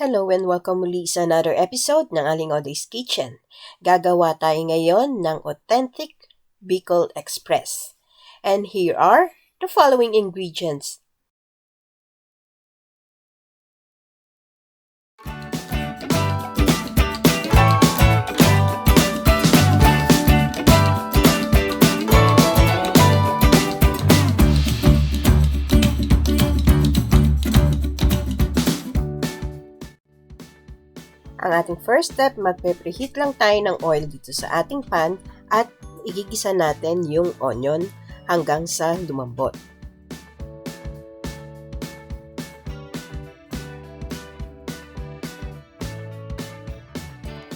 Hello and welcome muli sa another episode ng Aling Oday's Kitchen. Gagawa tayo ngayon ng authentic Bicol Express. And here are the following ingredients. Ang ating first step, magpe-preheat lang tayo ng oil dito sa ating pan at igigisa natin yung onion hanggang sa lumambot.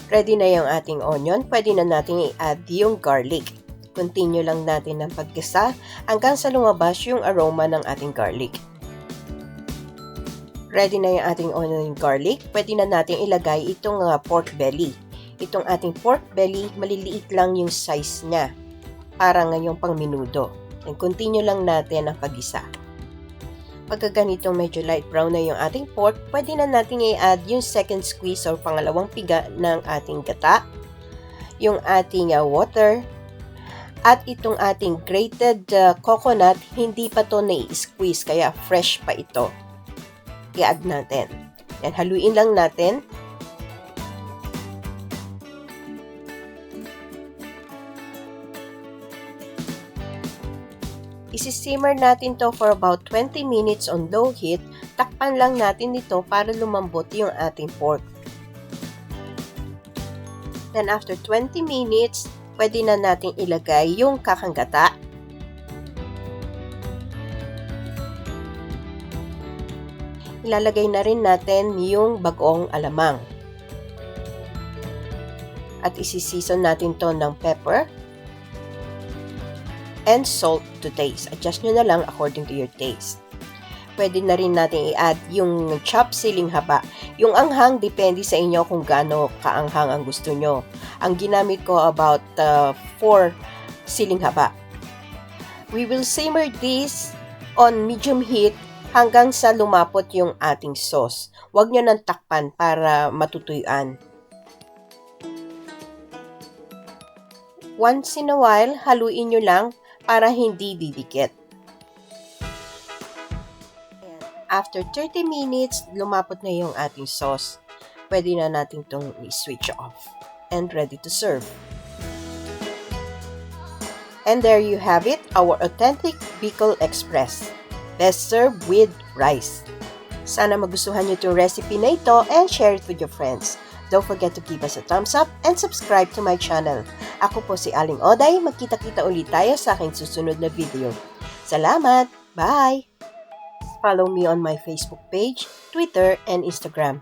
Ready na yung ating onion, pwede na natin i-add yung garlic. Continue lang natin ng paggisa hanggang sa lumabas yung aroma ng ating garlic. Ready na yung ating onion and garlic, pwede na natin ilagay itong pork belly. Itong ating pork belly, maliliit lang yung size niya. Para ngayong pang minudo. And continue lang natin ang paggisa. Pagka ganito medyo light brown na yung ating pork, pwede na natin i-add yung second squeeze or pangalawang piga ng ating gata, yung ating water, at itong ating grated coconut, hindi pa to na-squeeze kaya fresh pa ito. I-add natin. Yan, haluin lang natin. Isi-simmer natin to for about 20 minutes on low heat. Takpan lang natin ito para lumambot yung ating pork. Then after 20 minutes, pwede na natin ilagay yung kakang gata. Ilalagay na rin natin yung bagoong alamang. At isi-season natin to ng pepper and salt to taste. Adjust nyo na lang according to your taste. Pwede na rin natin i-add yung chopped siling haba. Yung anghang, depende sa inyo kung gaano kaanghang ang gusto nyo. Ang ginamit ko about 4 siling haba. We will simmer this on medium heat hanggang sa lumapot yung ating sauce. Huwag nyo nang takpan para matutuyuan. Once in a while, haluin nyo lang para hindi didikit. After 30 minutes, lumapot na yung ating sauce. Pwede na natin itong i-switch off. And ready to serve. And there you have it, our authentic Bicol Express. Best served with rice. Sana magustuhan nyo itong recipe na ito and share it with your friends. Don't forget to give us a thumbs up and subscribe to my channel. Ako po si Aling Oday. Magkita-kita ulit tayo sa aking susunod na video. Salamat! Bye! Follow me on my Facebook page, Twitter, and Instagram.